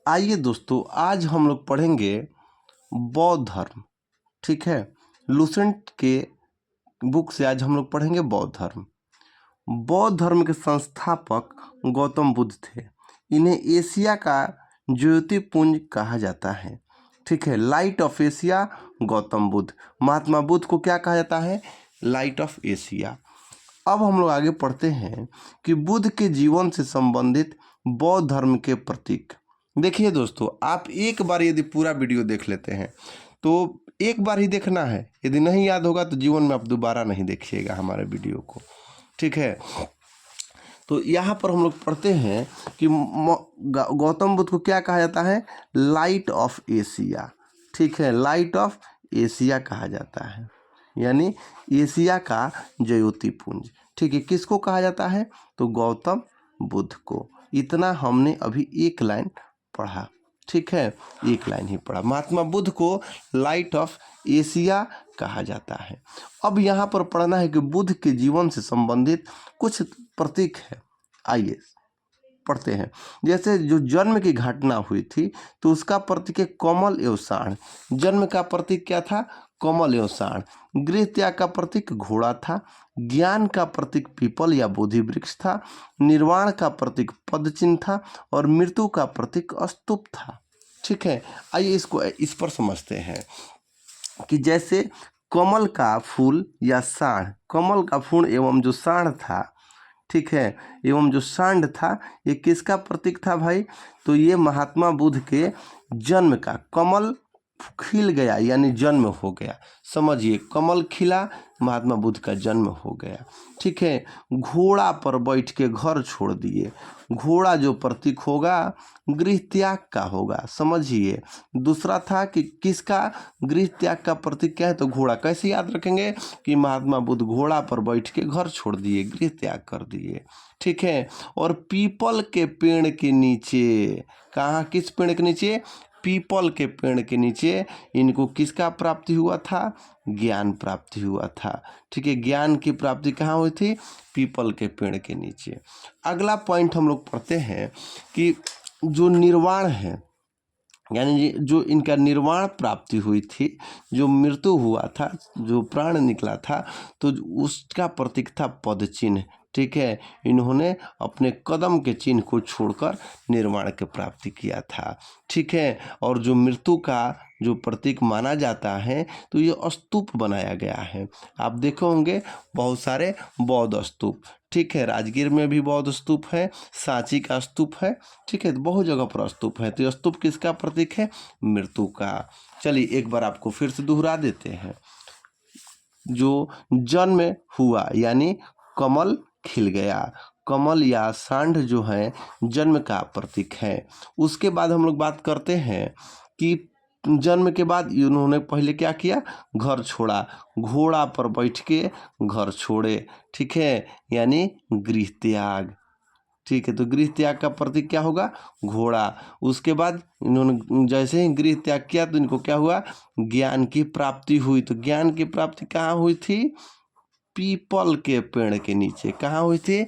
आइए दोस्तों, आज हम लोग पढ़ेंगे बौद्ध धर्म। ठीक है, लुसेंट के बुक से आज हम लोग पढ़ेंगे बौद्ध धर्म। बौद्ध धर्म के संस्थापक गौतम बुद्ध थे। इन्हें एशिया का ज्योतिपुंज कहा जाता है। ठीक है, light of Asia Gautam Buddha. Mahatma Buddha को क्या कहा जाता है? Light of Asia. अब हम लोग आगे पढ़ते हैं कि बुद्ध के जीवन से संबंधित बौद्ध धर्म के प्रतीक। देखिए दोस्तों, आप एक बार यदि पूरा वीडियो देख लेते हैं तो एक बार ही देखना है। यदि नहीं याद होगा तो जीवन में आप दोबारा नहीं देखिएगा हमारे वीडियो को। ठीक है, तो यहाँ पर हम लोग पढ़ते हैं कि गौतम बुद्ध को क्या कहा जाता है? Light of Asia. ठीक है, लाइट ऑफ एशिया कहा जाता है, यानी एशिया का ज्योतिपुंज। ठीक है, किसको कहा जाता है? तो गौतम बुद्ध को। इतना हमने अभी एक लाइन पढ़ा। ठीक है, एक लाइन ही पढ़ा। महात्मा बुद्ध को लाइट ऑफ एशिया कहा जाता है। अब यहाँ पर पढ़ना है कि बुद्ध के जीवन से संबंधित कुछ प्रतीक है। आइए पढ़ते हैं। जैसे जो जन्म की घटना हुई थी तो उसका प्रतीक है कमल एवं साढ़। जन्म का प्रतीक क्या था? कमल एवं साढ़। गृह त्याग का प्रतीक घोड़ा था। ज्ञान का प्रतीक पीपल या बोधि वृक्ष था। निर्वाण का प्रतीक पद चिन्ह था और मृत्यु का प्रतीक स्तूप था। ठीक है, आइए इसको इस पर समझते हैं कि जैसे कमल का फूल या साढ़, कमल का फूल एवं जो साढ़ था, ठीक है, एवं जो सांड था, ये किसका प्रतीक था भाई? तो ये महात्मा बुद्ध के जन्म का। कमल खिल गया यानी जन्म हो गया। समझिए, कमल खिला, महात्मा बुद्ध का जन्म हो गया। ठीक है, घोड़ा पर बैठ के घर छोड़ दिए। घोड़ा जो प्रतीक होगा गृह त्याग का होगा। समझिए, दूसरा था कि किसका? गृह त्याग का प्रतीक क्या है? तो घोड़ा। कैसे याद रखेंगे कि महात्मा बुद्ध घोड़ा पर बैठ के घर छोड़ दिए, गृह त्याग कर दिए। ठीक है, और पीपल के पेड़ के नीचे, कहाँ? किस पेड़ के नीचे? पीपल के पेड़ के नीचे इनको किसका प्राप्ति हुआ था? ज्ञान प्राप्ति हुआ था। ठीक है, ज्ञान की प्राप्ति कहाँ हुई थी? पीपल के पेड़ के नीचे। अगला पॉइंट हम लोग पढ़ते हैं कि जो निर्वाण है, यानी जो इनका निर्वाण प्राप्ति हुई थी, जो मृत्यु हुआ था, जो प्राण निकला था, तो उसका प्रतीक था पद चिन्ह। ठीक है, इन्होंने अपने कदम के चिन्ह को छोड़कर निर्वाण की प्राप्ति किया था। ठीक है, और जो मृत्यु का जो प्रतीक माना जाता है तो ये स्तूप बनाया गया है। आप देखे होंगे बहुत सारे बौद्ध स्तूप। ठीक है, राजगीर में भी बौद्ध स्तूप है, सांची का स्तूप है। ठीक है, तो बहुत जगह पर स्तूप है। तो ये स्तूप किसका प्रतीक है? मृत्यु का। चलिए एक बार आपको फिर से दोहरा देते हैं। जो जन्म हुआ यानी कमल खिल गया, कमल या सांड जो है जन्म का प्रतीक है। उसके बाद हम लोग बात करते हैं कि जन्म के बाद इन्होंने पहले क्या किया? घर छोड़ा। घोड़ा पर बैठ के घर छोड़े। ठीक है, यानी गृह त्याग। ठीक है, तो गृह त्याग का प्रतीक क्या होगा? घोड़ा। उसके बाद इन्होंने जैसे ही गृह त्याग किया तो इनको क्या हुआ? ज्ञान की प्राप्ति हुई। तो ज्ञान की प्राप्ति कहाँ हुई थी? पीपल के पेड़ के नीचे। कहाँ हुई थी?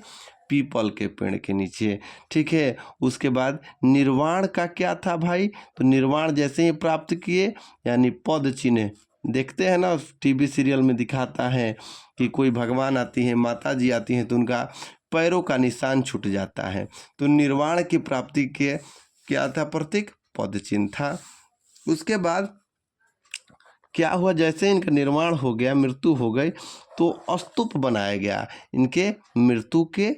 पीपल के पेड़ के नीचे। ठीक है, उसके बाद निर्वाण का क्या था भाई? तो निर्वाण जैसे ही प्राप्त किए यानी पद चिन्ह। देखते हैं ना, टीवी सीरियल में दिखाता है कि कोई भगवान आती है, माता जी आती हैं तो उनका पैरों का निशान छूट जाता है। तो निर्वाण की प्राप्ति के क्या था प्रतीक? पद चिन्ह था। उसके बाद क्या हुआ? जैसे इनका निर्माण हो गया, मृत्यु हो गई, तो स्तूप बनाया गया इनके मृत्यु के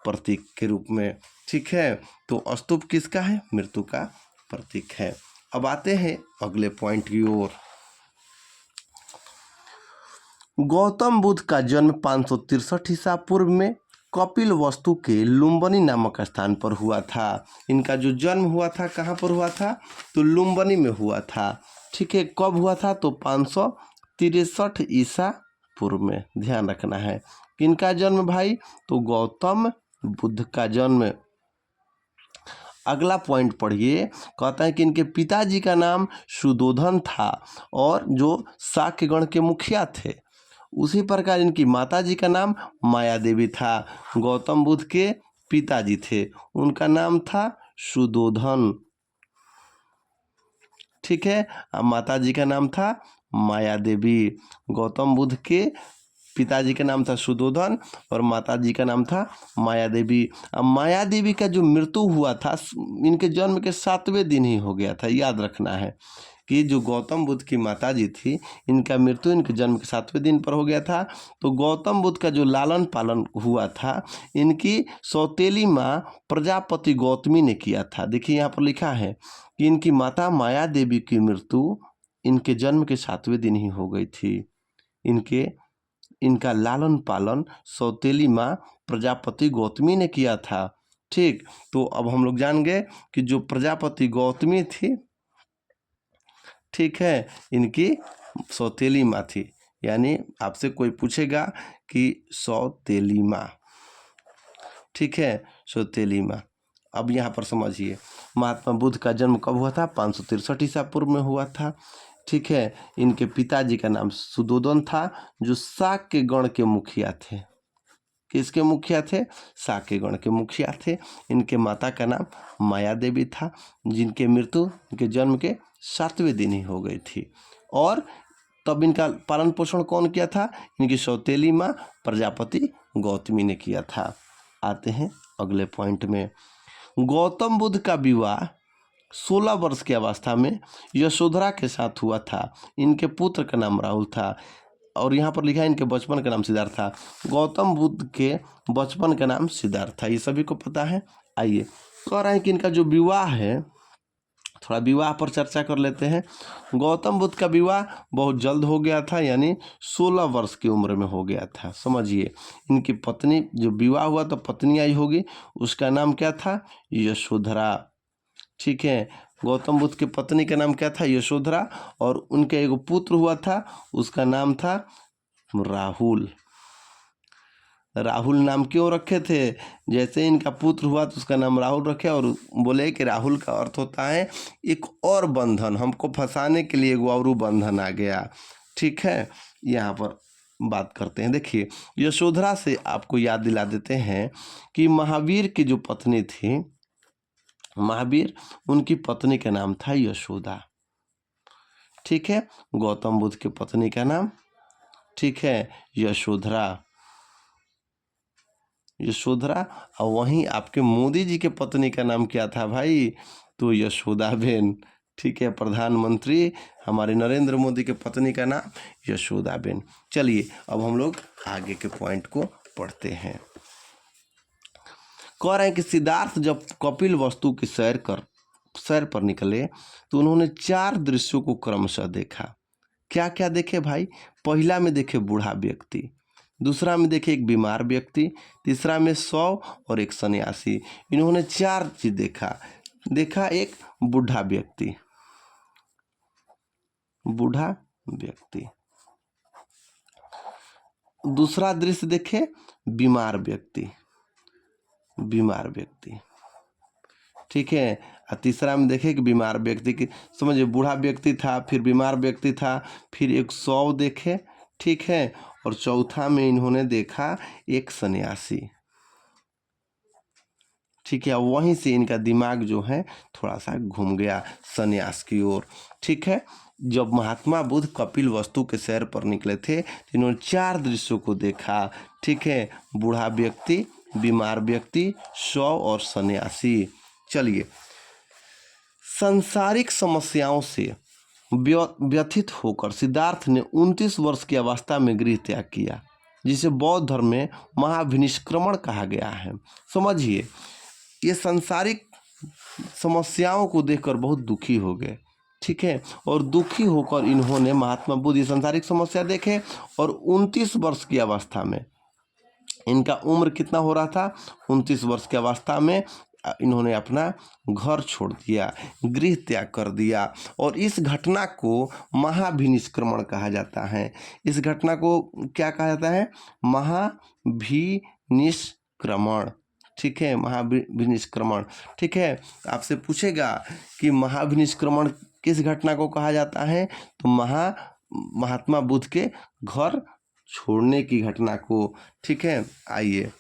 प्रतीक के रूप में। ठीक है, तो स्तूप किसका है? मृत्यु का प्रतीक है। अब आते हैं अगले पॉइंट की ओर। गौतम बुद्ध का जन्म 563 ईसा पूर्व में कपिल वस्तु के लुम्बिनी नामक स्थान पर हुआ था। इनका जो जन्म हुआ था कहाँ पर हुआ था? तो लुम्बिनी में हुआ था। ठीक है, कब हुआ था? तो 563 ईसा पूर्व में। ध्यान रखना है किनका जन्म भाई? तो गौतम बुद्ध का जन्म। अगला पॉइंट पढ़िए, कहता है कि इनके पिताजी का नाम शुद्धोधन था और जो शाक्यगण के मुखिया थे। उसी प्रकार इनकी माताजी का नाम माया देवी था। गौतम बुद्ध के पिताजी थे, उनका नाम था शुद्धोधन। ठीक है। माता जी का नाम था माया देवी। गौतम बुद्ध के पिताजी का नाम था सुद्धोधन और माता जी का नाम था माया देवी। अब माया देवी का जो मृत्यु हुआ था इनके जन्म के 7वें दिन ही हो गया था। याद रखना है कि जो गौतम बुद्ध की माता जी थी इनका मृत्यु इनके जन्म के 7वें दिन पर हो गया था। तो गौतम बुद्ध का जो लालन पालन हुआ था इनकी सौतेली माँ प्रजापति गौतमी ने किया था। देखिए यहाँ पर लिखा है कि इनकी माता माया देवी की मृत्यु इनके जन्म के 7वें दिन ही हो गई थी। इनका लालन पालन सौतेली माँ प्रजापति गौतमी ने किया था। ठीक, तो अब हम लोग जान गए कि जो प्रजापति गौतमी थी, ठीक है, इनकी सौतेली माँ थी। यानी आपसे कोई पूछेगा कि सौतेली माँ, ठीक है, सौतेली माँ। अब यहाँ पर समझिए महात्मा बुद्ध का जन्म कब हुआ था? 563 ईसा पूर्व में हुआ था। ठीक है। इनके पिताजी का नाम सुद्धोधन था जो शाक्य गण के मुखिया थे। किसके मुखिया थे? शाक्य गण के मुखिया थे। इनके माता का नाम माया देवी था जिनके मृत्यु इनके जन्म के 7वें दिन ही हो गई थी। और तब इनका पालन पोषण कौन किया था? इनकी सौतेली माँ प्रजापति गौतमी ने किया था। आते हैं अगले पॉइंट में। गौतम बुद्ध का विवाह 16 वर्ष की अवस्था में यशोधरा के साथ हुआ था। इनके पुत्र का नाम राहुल था। और यहाँ पर लिखा है इनके बचपन का नाम सिद्धार्थ था। गौतम बुद्ध के बचपन का नाम सिद्धार्थ था, ये सभी को पता है। आइए, कह रहे हैं कि इनका जो विवाह है, थोड़ा विवाह पर चर्चा कर लेते हैं। गौतम बुद्ध का विवाह बहुत जल्द हो गया था, यानी 16 वर्ष की उम्र में हो गया था। समझिए, इनकी पत्नी, जो विवाह हुआ तो पत्नी आई होगी, उसका नाम क्या था? यशोधरा। ठीक है, गौतम बुद्ध की पत्नी का नाम क्या था? यशोधरा। और उनके एक पुत्र हुआ था, उसका नाम था राहुल। राहुल नाम क्यों रखे थे? जैसे इनका पुत्र हुआ तो उसका नाम राहुल रखे और बोले कि राहुल का अर्थ होता है एक और बंधन, हमको फंसाने के लिए एक और बंधन आ गया। ठीक है, यहाँ पर बात करते हैं। देखिए, यशोधरा से आपको याद दिला देते हैं कि महावीर की जो पत्नी थी, महावीर, उनकी पत्नी का नाम था यशोदा। ठीक है, गौतम बुद्ध की पत्नी का नाम, ठीक है, यशोधरा। यशोधरा। और वहीं आपके मोदी जी के पत्नी का नाम क्या था भाई? तो यशोदाबेन। ठीक है, प्रधानमंत्री हमारे नरेंद्र मोदी के पत्नी का नाम यशोदाबेन। चलिए अब हम लोग आगे के पॉइंट को पढ़ते हैं। कह रहे हैं कि सिद्धार्थ जब कपिल वस्तु की सैर पर निकले तो उन्होंने 4 दृश्यों को क्रमशः देखा। क्या क्या देखे भाई? पहला में देखे बूढ़ा व्यक्ति, दूसरा में देखे एक बीमार व्यक्ति, तीसरा में 100 और एक सन्यासी। इन्होंने 4 चीज देखा एक बूढ़ा व्यक्ति, दूसरा दृश्य देखे बीमार व्यक्ति, ठीक है। और तीसरा में देखे कि बीमार व्यक्ति की, समझिए, बूढ़ा व्यक्ति था, फिर बीमार व्यक्ति था, फिर एक 100 देखे, ठीक है। और चौथा में इन्होंने देखा एक सन्यासी। ठीक है, वहीं से इनका दिमाग जो है थोड़ा सा घूम गया सन्यास की ओर। ठीक है, जब महात्मा बुद्ध कपिल वस्तु के सैर पर निकले थे तो इन्होंने 4 दृश्यों को देखा। ठीक है, बूढ़ा व्यक्ति, बीमार व्यक्ति, 100 और सन्यासी। चलिए, सांसारिक समस्याओं से व्यथित होकर सिद्धार्थ ने 29 वर्ष की अवस्था में गृह त्याग किया, जिसे बौद्ध धर्म में महाविनिष्क्रमण कहा गया है। समझिए, ये सांसारिक समस्याओं को देखकर बहुत दुखी हो गए। ठीक है, और दुखी होकर इन्होंने, महात्मा बुद्ध, ये सांसारिक समस्या देखे और 29 वर्ष की अवस्था में, इनका उम्र कितना हो रहा था? 29 वर्ष की अवस्था में इन्होंने अपना घर छोड़ दिया, गृह त्याग कर दिया। और इस घटना को महाभिनिष्क्रमण कहा जाता है। इस घटना को क्या कहा जाता है? महाभिनिष्क्रमण। ठीक है, महाभिनिष्क्रमण। ठीक है, आपसे पूछेगा कि महाभिनिष्क्रमण किस घटना को कहा जाता है? तो महात्मा बुद्ध के घर छोड़ने की घटना को। ठीक है, आइए,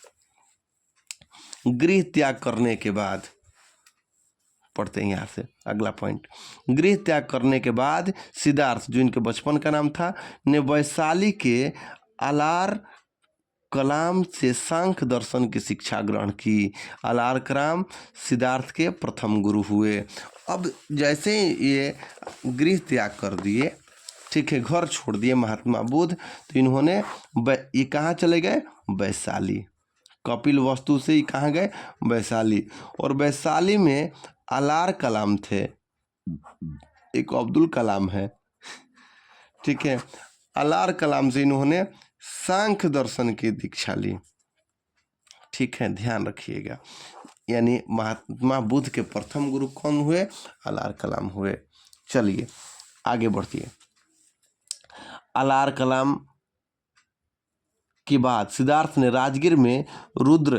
गृह त्याग करने के बाद, पढ़ते हैं यहाँ से अगला पॉइंट। गृह त्याग करने के बाद सिद्धार्थ, जो इनके बचपन का नाम था, ने वैशाली के आलार कलाम से सांख्य दर्शन की शिक्षा ग्रहण की। आलार कलाम सिद्धार्थ के प्रथम गुरु हुए। अब जैसे ये गृह त्याग कर दिए, ठीक है, घर छोड़ दिए महात्मा बुद्ध, तो इन्होंने ये कहाँ चले गए? वैशाली। कपिल वस्तु से ही कहाँ गए? वैशाली। और वैशाली में आलार कलाम थे, एक अब्दुल कलाम है, ठीक है। आलार कलाम से इन्होंने सांख्य दर्शन की दीक्षा ली, ठीक है, ध्यान रखिएगा। यानी महात्मा बुद्ध के प्रथम गुरु कौन हुए? आलार कलाम हुए। चलिए आगे बढ़िए। आलार कलाम के बाद सिद्धार्थ ने राजगीर में रुद्र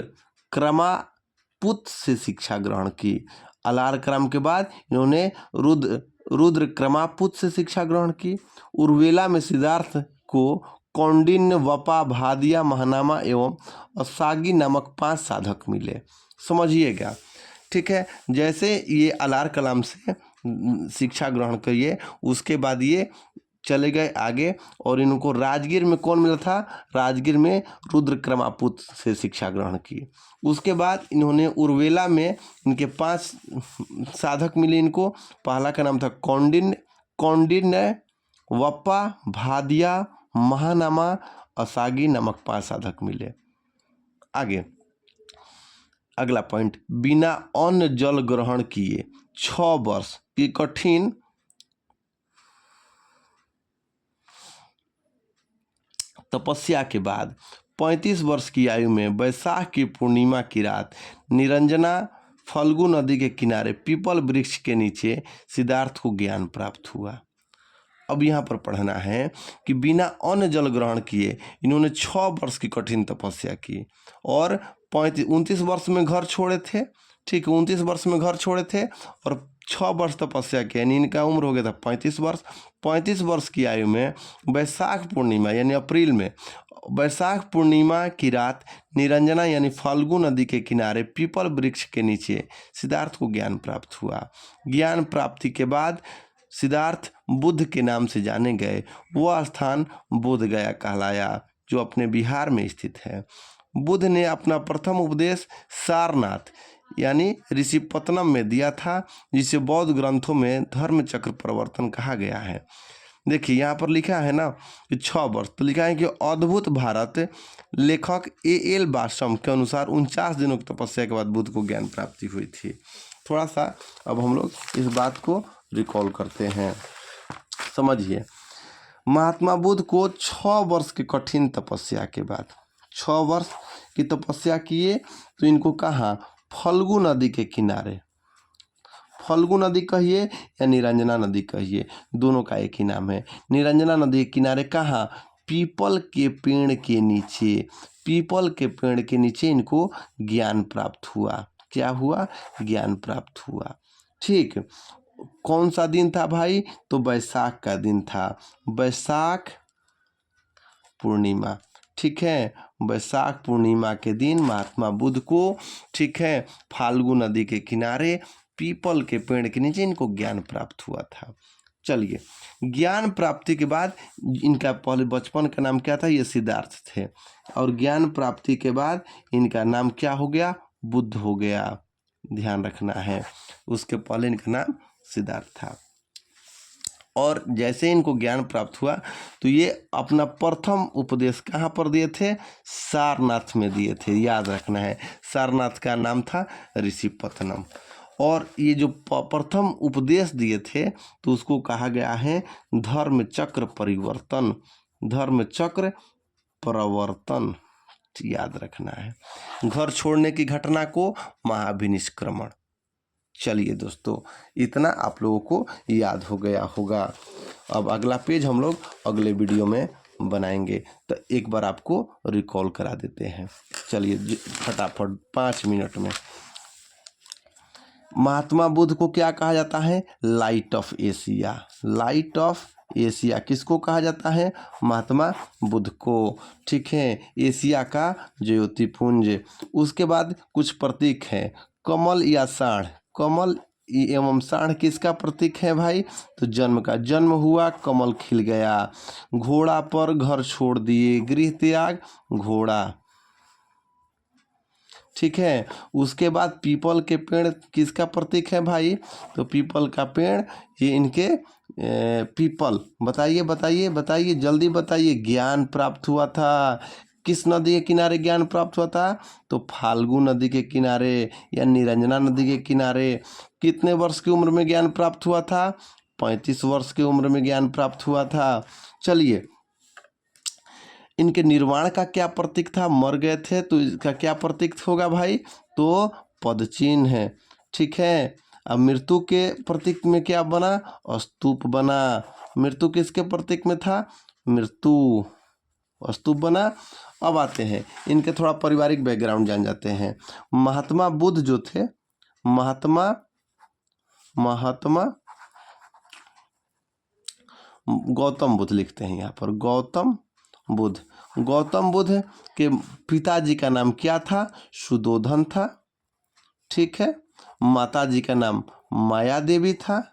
क्रमापुत से शिक्षा ग्रहण की। आलार कलाम के बाद इन्होंने रुद्र क्रमापुत से शिक्षा ग्रहण की। उर्वेला में सिद्धार्थ को कौंडिन्य, वपा, भादिया, महानामा एवं असागी नामक 5 साधक मिले। समझिएगा, ठीक है। जैसे ये आलार कलाम से शिक्षा ग्रहण करिए, उसके बाद ये चले गए आगे और इनको राजगीर में कौन मिला था? राजगीर में रुद्र क्रमापुत से शिक्षा ग्रहण की। उसके बाद इन्होंने उर्वेला में इनके 5 साधक मिले इनको। पहला का नाम था कौंडिन्य, वप्पा, भादिया, महानामा, असागी नामक 5 साधक मिले। आगे अगला पॉइंट, बिना अन्न जल ग्रहण किए 6 वर्ष की कठिन तपस्या के बाद 35 वर्ष की आयु में वैशाख की पूर्णिमा की रात निरंजना फल्गु नदी के किनारे पीपल वृक्ष के नीचे सिद्धार्थ को ज्ञान प्राप्त हुआ। अब यहाँ पर पढ़ना है कि बिना अन्न जल ग्रहण किए इन्होंने 6 वर्ष की कठिन तपस्या की और 29 वर्ष में घर छोड़े थे, ठीक है, 29 वर्ष में घर छोड़े थे और 6 वर्ष तपस्या की, यानी इनका उम्र हो गया था 35 वर्ष। 35 वर्ष की आयु में वैशाख पूर्णिमा यानी अप्रैल में वैशाख पूर्णिमा की रात निरंजना यानी फाल्गु नदी के किनारे पीपल वृक्ष के नीचे सिद्धार्थ को ज्ञान प्राप्त हुआ। ज्ञान प्राप्ति के बाद सिद्धार्थ बुद्ध के नाम से जाने गए। वह स्थान बोध गया कहलाया, जो अपने बिहार में स्थित है। बुद्ध ने अपना प्रथम उपदेश सारनाथ यानी ऋषिपत्तनम में दिया था, जिसे बौद्ध ग्रंथों में धर्म चक्र प्रवर्तन कहा गया है। देखिए यहाँ पर लिखा है ना कि 6 वर्ष, तो लिखा है कि अद्भुत भारत लेखक A.L. बासम के अनुसार 49 दिनों की तपस्या के बाद बुद्ध को ज्ञान प्राप्ति हुई थी। थोड़ा सा अब हम लोग इस बात को रिकॉल करते हैं, समझिए। महात्मा बुद्ध को 6 वर्ष की कठिन तपस्या के बाद 6 वर्ष की तपस्या किए, तो इनको कहाँ? फल्गु नदी के किनारे, फल्गु नदी कहिए या निरंजना नदी कहिए, दोनों का एक ही नाम है। निरंजना नदी के किनारे कहाँ? पीपल के पेड़ के नीचे, पीपल के पेड़ के नीचे इनको ज्ञान प्राप्त हुआ। क्या हुआ? ज्ञान प्राप्त हुआ, ठीक। कौन सा दिन था भाई? तो वैशाख का दिन था, वैशाख पूर्णिमा, ठीक है। वैशाख पूर्णिमा के दिन महात्मा बुद्ध को, ठीक है, फाल्गु नदी के किनारे पीपल के पेड़ के नीचे इनको ज्ञान प्राप्त हुआ था। चलिए, ज्ञान प्राप्ति के बाद इनका पहले बचपन का नाम क्या था? ये सिद्धार्थ थे, और ज्ञान प्राप्ति के बाद इनका नाम क्या हो गया? बुद्ध हो गया, ध्यान रखना है। उसके पहले इनका नाम सिद्धार्थ था। और जैसे इनको ज्ञान प्राप्त हुआ तो ये अपना प्रथम उपदेश कहाँ पर दिए थे? सारनाथ में दिए थे, याद रखना है। सारनाथ का नाम था ऋषिपत्तनम। और ये जो प्रथम उपदेश दिए थे तो उसको कहा गया है धर्म चक्र परिवर्तन, धर्म चक्र प्रवर्तन, याद रखना है। घर छोड़ने की घटना को महाभिनिष्क्रमण। चलिए दोस्तों, इतना आप लोगों को याद हो गया होगा। अब अगला पेज हम लोग अगले वीडियो में बनाएंगे, तो एक बार आपको रिकॉल करा देते हैं। चलिए फटाफट 5 मिनट में। महात्मा बुद्ध को क्या कहा जाता है? Light of Asia, light of Asia किसको कहा जाता है? महात्मा बुद्ध को, ठीक है, एशिया का ज्योतिपुंज। उसके बाद कुछ प्रतीक हैं, कमल या साढ़, कमल एवं साढ़ किसका प्रतीक है भाई? तो जन्म का। जन्म हुआ, कमल खिल गया। घोड़ा पर घर छोड़ दिए, गृह त्याग, घोड़ा। ठीक है। उसके बाद पीपल के पेड़ किसका प्रतीक है भाई? तो पीपल का पेड़, ये इनके पीपल, बताइए बताइए बताइए, जल्दी बताइए। ज्ञान प्राप्त हुआ था, किस नदी के किनारे ज्ञान प्राप्त हुआ था? तो फाल्गु नदी के किनारे या निरंजना नदी के किनारे। कितने वर्ष की उम्र में ज्ञान प्राप्त हुआ था? 35 वर्ष की उम्र में ज्ञान प्राप्त हुआ था। चलिए, इनके निर्वाण का क्या प्रतीक था? मर गए थे तो इसका क्या प्रतीक होगा भाई? तो पदचिन्ह है। ठीक है। अब मृत्यु के प्रतीक में क्या बना? स्तूप बना। मृत्यु किसके प्रतीक में था? मृत्यु, स्तूप बना। अब आते हैं इनके थोड़ा पारिवारिक बैकग्राउंड जान जाते हैं। महात्मा बुद्ध जो थे, महात्मा गौतम बुद्ध लिखते हैं यहाँ पर, गौतम बुद्ध। गौतम बुद्ध के पिताजी का नाम क्या था? सुदोधन था। ठीक है। माता जी का नाम माया देवी था,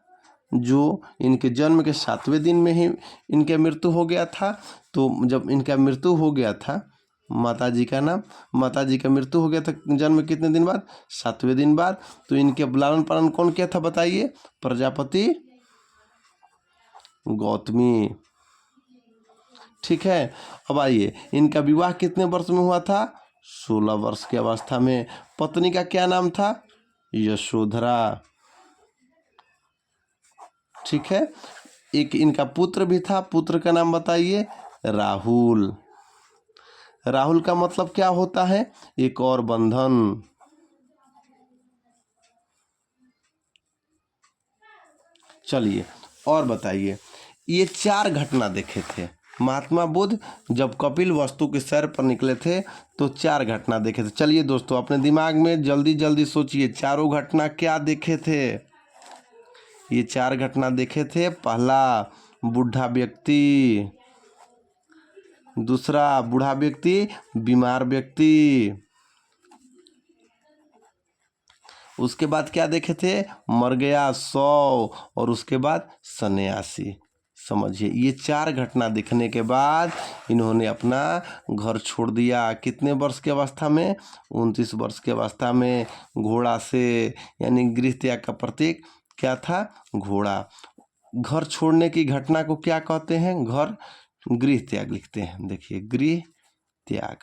जो इनके जन्म के 7वें दिन में ही इनके मृत्यु हो गया था। तो जब इनका मृत्यु हो गया था, माता जी का मृत्यु हो गया था जन्म कितने दिन बाद? 7वें दिन बाद। तो इनके लालन पालन कौन किया था बताइए? प्रजापति गौतमी। ठीक है। अब आइए, इनका विवाह कितने वर्ष में हुआ था? 16 वर्ष की अवस्था में। पत्नी का क्या नाम था? यशोधरा। ठीक है। एक इनका पुत्र भी था, पुत्र का नाम बताइए? राहुल। राहुल का मतलब क्या होता है? एक और बंधन। चलिए और बताइए, ये 4 घटना देखे थे महात्मा बुद्ध जब कपिल वस्तु के सैर पर निकले थे, तो 4 घटना देखे थे। चलिए दोस्तों, अपने दिमाग में जल्दी जल्दी सोचिए, चारों घटना क्या देखे थे? ये 4 घटना देखे थे। पहला, बूढ़ा व्यक्ति। दूसरा, बूढ़ा व्यक्ति बीमार व्यक्ति। उसके बाद क्या देखे थे? मर गया 100। और उसके बाद सन्यासी। समझिए, ये 4 घटना देखने के बाद इन्होंने अपना घर छोड़ दिया। कितने वर्ष की अवस्था में? 29 वर्ष की अवस्था में। घोड़ा से, यानी गृह त्याग का प्रतीक क्या था? घोड़ा। घर छोड़ने की घटना को क्या कहते हैं? गृह त्याग लिखते हैं। देखिए, गृह त्याग,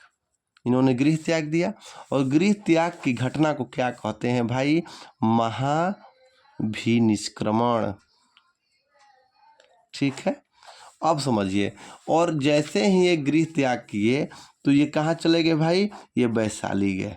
इन्होंने गृह त्याग दिया। और गृह त्याग की घटना को क्या कहते हैं भाई? महाभिनिष्क्रमण। ठीक है। अब समझिए, और जैसे ही ये गृह त्याग किए तो ये कहाँ चले गए भाई? ये वैशाली गए।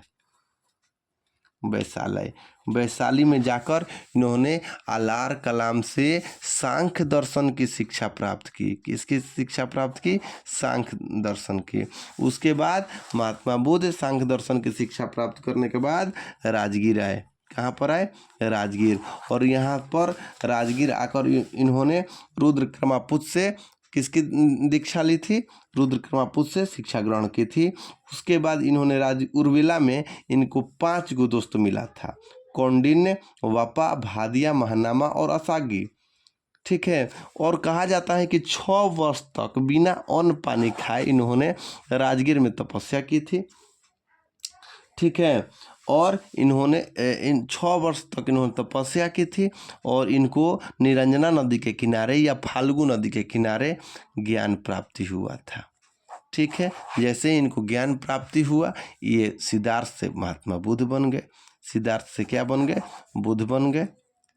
वैशाली में जाकर इन्होंने आलार कलाम से सांख्य दर्शन की शिक्षा प्राप्त की। किसकी शिक्षा प्राप्त की? सांख्य दर्शन की। उसके बाद महात्मा बुद्ध सांख्य दर्शन की शिक्षा प्राप्त करने के बाद राजगीर आए। कहाँ पर आए? राजगीर। और यहाँ पर राजगीर आकर इन्होंने रुद्रक्रमापुत्र से किसकी दीक्षा ली थी? रुद्रक्रमापुत्र से शिक्षा ग्रहण की थी। उसके बाद इन्होंने उर्मिला में इनको 5 गो दोस्त मिला था, कौंडिन्य, वपा, भादिया, महनामा और असागी। ठीक है। और कहा जाता है कि 6 वर्ष तक बिना अन्न पानी खाए इन्होंने राजगीर में तपस्या की थी। ठीक है। और इन्होंने इन 6 वर्ष तक इन्होंने तपस्या की थी और इनको निरंजना नदी के किनारे या फाल्गु नदी के किनारे ज्ञान प्राप्ति हुआ था। ठीक है। जैसे इनको ज्ञान प्राप्ति हुआ, ये सिद्धार्थ से महात्मा बुद्ध बन गए। सिद्धार्थ से क्या बन गए? बुद्ध बन गए।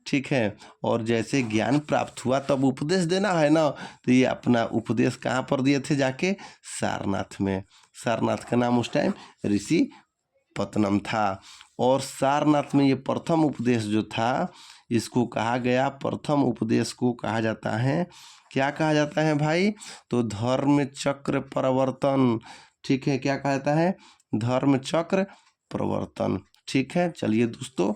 ठीक है। और जैसे ज्ञान प्राप्त हुआ तब उपदेश देना है ना, तो ये अपना उपदेश कहाँ पर दिए थे? जाके सारनाथ में। सारनाथ का नाम उस टाइम ऋषि पत्तनम था। और सारनाथ में ये प्रथम उपदेश जो था, इसको कहा गया, प्रथम उपदेश को कहा जाता है, क्या कहा जाता है भाई? तो धर्म चक्र प्रवर्तन। ठीक है। क्या कहा जाता है? धर्म चक्र प्रवर्तन। ठीक है। चलिए दोस्तों,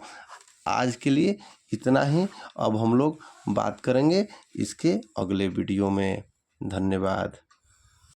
आज के लिए इतना ही। अब हम लोग बात करेंगे इसके अगले वीडियो में। धन्यवाद।